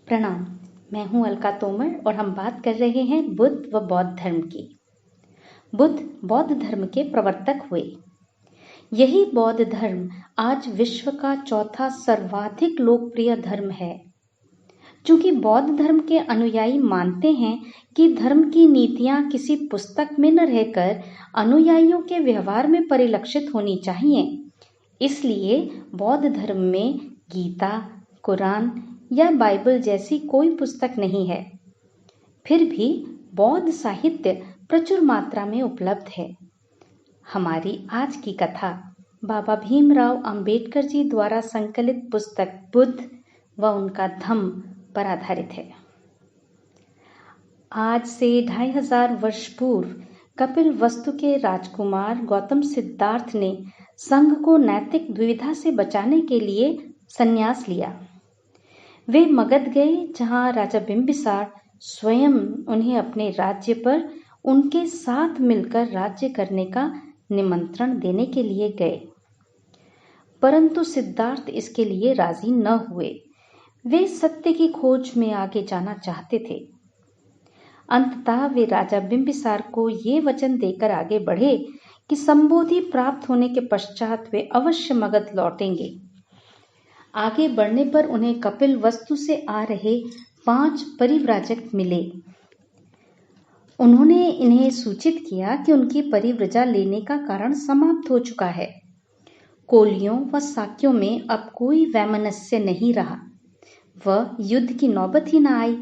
प्रणाम। मैं हूं अलका तोमर और हम बात कर रहे हैं बुद्ध व बौद्ध धर्म की। बुद्ध बौद्ध धर्म के प्रवर्तक हुए। यही बौद्ध धर्म आज विश्व का चौथा सर्वाधिक लोकप्रिय धर्म है। चूंकि बौद्ध धर्म के अनुयायी मानते हैं कि धर्म की नीतियां किसी पुस्तक में न रहकर अनुयायियों के व्यवहार में परिलक्षित होनी चाहिए, इसलिए बौद्ध धर्म में गीता, कुरान या बाइबल जैसी कोई पुस्तक नहीं है। फिर भी बौद्ध साहित्य प्रचुर मात्रा में उपलब्ध है। हमारी आज की कथा बाबा भीमराव अंबेडकर जी द्वारा संकलित पुस्तक बुद्ध व उनका धम्म पर आधारित है। आज से 2500 वर्ष पूर्व कपिल वस्तु के राजकुमार गौतम सिद्धार्थ ने संघ को नैतिक दुविधा से बचाने के लिए संन्यास लिया। वे मगध गए, जहां राजा बिंबिसार स्वयं उन्हें अपने राज्य पर उनके साथ मिलकर राज्य करने का निमंत्रण देने के लिए गए, परंतु सिद्धार्थ इसके लिए राजी न हुए। वे सत्य की खोज में आगे जाना चाहते थे। अंततः वे राजा बिंबिसार को ये वचन देकर आगे बढ़े कि संबोधि प्राप्त होने के पश्चात वे अवश्य मगध लौटेंगे। आगे बढ़ने पर उन्हें कपिल वस्तु से आ रहे 5 परिव्राजक मिले। उन्होंने इन्हें सूचित किया कि उनकी परिव्रजा लेने का कारण समाप्त हो चुका है। कोलियों व साक्यों में अब कोई वैमनस्य नहीं रहा। वह युद्ध की नौबत ही न आई,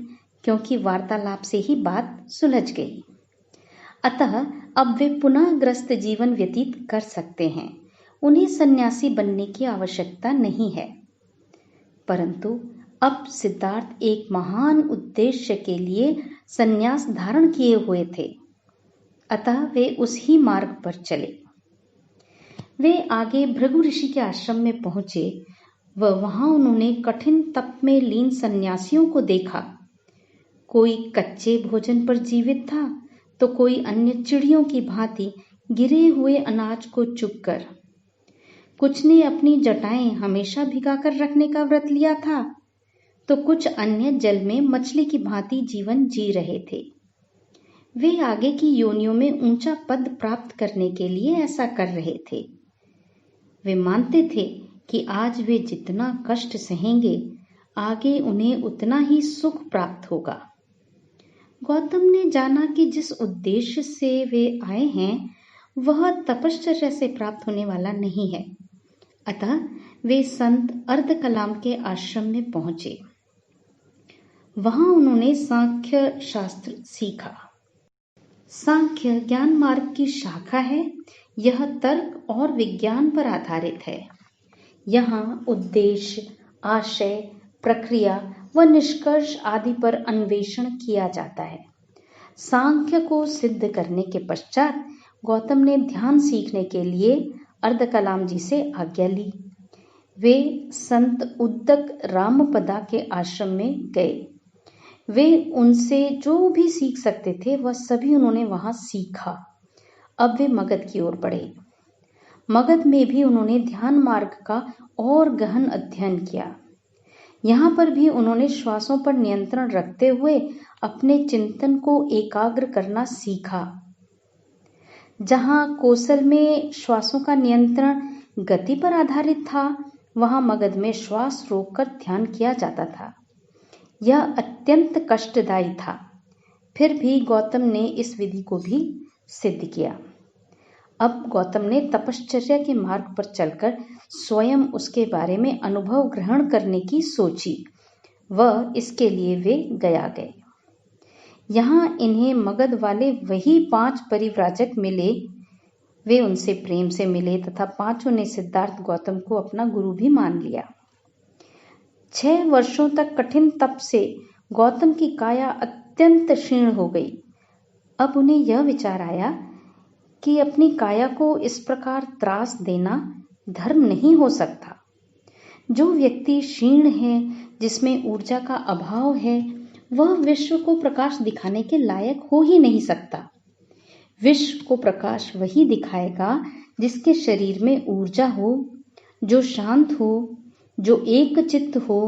क्योंकि वार्तालाप से ही बात सुलझ गई। अतः अब वे पुनः ग्रस्त जीवन व्यतीत कर सकते हैं। उन्हें सन्यासी बनने की आवश्यकता नहीं है। परंतु अब सिद्धार्थ एक महान उद्देश्य के लिए संन्यास धारण किए हुए थे, अतः वे उस ही मार्ग पर चले। वे आगे भृगु ऋषि के आश्रम में पहुंचे व वहां उन्होंने कठिन तप में लीन सन्यासियों को देखा। कोई कच्चे भोजन पर जीवित था तो कोई अन्य चिड़ियों की भांति गिरे हुए अनाज को चुगकर। कुछ ने अपनी जटाएं हमेशा भिगाकर रखने का व्रत लिया था, तो कुछ अन्य जल में मछली की भांति जीवन जी रहे थे। वे आगे की योनियों में ऊंचा पद प्राप्त करने के लिए ऐसा कर रहे थे। वे मानते थे कि आज वे जितना कष्ट सहेंगे, आगे उन्हें उतना ही सुख प्राप्त होगा। गौतम ने जाना कि जिस उद्देश्य से वे आए हैं वह तपश्चर्या से प्राप्त होने वाला नहीं है। अतः वे संत अर्धकलाम के आश्रम में पहुंचे। वहां उन्होंने सांख्य शास्त्र सीखा। सांख्य ज्ञान मार्ग की शाखा है। यह तर्क और विज्ञान पर आधारित है। यहाँ उद्देश्य, आशय, प्रक्रिया व निष्कर्ष आदि पर अन्वेषण किया जाता है। सांख्य को सिद्ध करने के पश्चात गौतम ने ध्यान सीखने के लिए अर्धकलाम जी से आज्ञा ली। वे संत उद्दक रामपदा के आश्रम में गए। वे उनसे जो भी सीख सकते थे वह सभी उन्होंने वहां सीखा। अब वे मगध की ओर बढ़े। मगध में भी उन्होंने ध्यान मार्ग का और गहन अध्ययन किया। यहाँ पर भी उन्होंने श्वासों पर नियंत्रण रखते हुए अपने चिंतन को एकाग्र करना सीखा। जहाँ कौशल में श्वासों का नियंत्रण गति पर आधारित था, वहां मगध में श्वास रोककर ध्यान किया जाता था। यह अत्यंत कष्टदायी था। फिर भी गौतम ने इस विधि को भी सिद्ध किया। अब गौतम ने तपश्चर्या के मार्ग पर चलकर स्वयं उसके बारे में अनुभव ग्रहण करने की सोची व इसके लिए वे गया गए। यहाँ इन्हें मगध वाले वही 5 परिव्राजक मिले। वे उनसे प्रेम से मिले तथा 5 ने सिद्धार्थ गौतम को अपना गुरु भी मान लिया। 6 वर्षों तक कठिन तप से गौतम की काया अत्यंत क्षीण हो गई। अब उन्हें यह विचार आया कि अपनी काया को इस प्रकार त्रास देना धर्म नहीं हो सकता। जो व्यक्ति क्षीण है, जिसमें ऊर्जा का अभाव है, वह विश्व को प्रकाश दिखाने के लायक हो ही नहीं सकता। विश्व को प्रकाश वही दिखाएगा जिसके शरीर में ऊर्जा हो, जो शांत हो, जो एक चित्त हो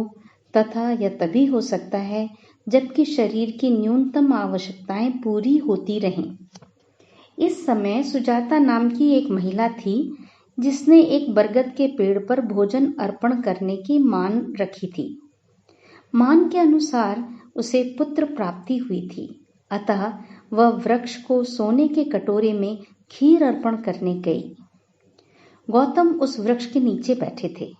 तथा यह तभी हो सकता है जबकि शरीर की न्यूनतम आवश्यकताएं पूरी होती रहें। इस समय सुजाता नाम की एक महिला थी जिसने एक बरगद के पेड़ पर भोजन अर्पण करने की मान रखी थी। मान के अनुसार उसे पुत्र प्राप्ति हुई थी, अतः वह वृक्ष को सोने के कटोरे में खीर अर्पण करने गई। गौतम उस वृक्ष के नीचे बैठे थे।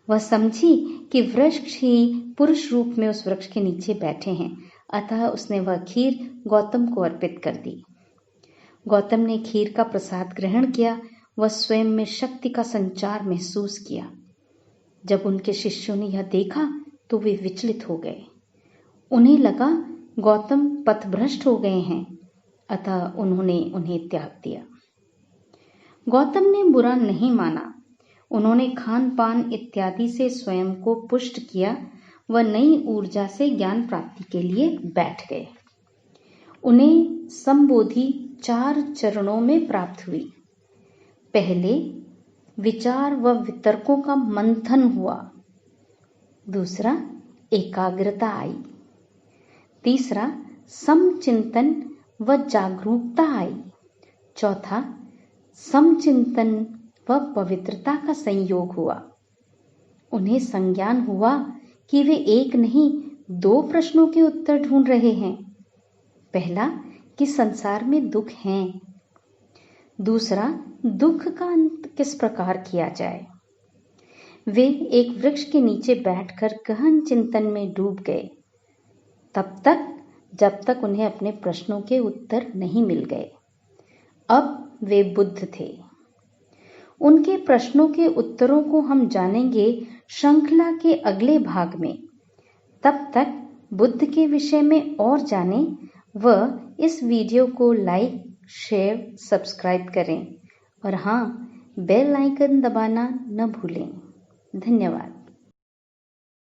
वह समझी कि वृक्ष ही पुरुष रूप में उस वृक्ष के नीचे बैठे हैं, अतः उसने वह खीर गौतम को अर्पित कर दी। गौतम ने खीर का प्रसाद ग्रहण किया। वह स्वयं में शक्ति का संचार महसूस किया। जब उनके शिष्यों ने यह देखा तो वे विचलित हो गए। उन्हें लगा गौतम पथभ्रष्ट हो गए हैं, अतः उन्होंने उन्हें त्याग दिया। गौतम ने बुरा नहीं माना। उन्होंने खान पान इत्यादि से स्वयं को पुष्ट किया। वह नई ऊर्जा से ज्ञान प्राप्ति के लिए बैठ गए। उन्हें संबोधि 4 चरणों में प्राप्त हुई। पहले विचार व वितर्कों का मंथन हुआ। दूसरा, एकाग्रता आई। तीसरा, समचिंतन व जागरूकता आई। चौथा, समचिंतन व पवित्रता का संयोग हुआ। उन्हें संज्ञान हुआ कि वे एक नहीं 2 प्रश्नों के उत्तर ढूंढ रहे हैं। पहला, कि संसार में दुख हैं। दूसरा, दुख का अंत किस प्रकार किया जाए। वे एक वृक्ष के नीचे बैठकर गहन चिंतन में डूब गए, तब तक जब तक उन्हें अपने प्रश्नों के उत्तर नहीं मिल गए। अब वे बुद्ध थे। उनके प्रश्नों के उत्तरों को हम जानेंगे श्रृंखला के अगले भाग में। तब तक बुद्ध के विषय में और जानें व इस वीडियो को लाइक, शेयर, सब्सक्राइब करें और हाँ, बेल आइकन दबाना न भूलें। धन्यवाद।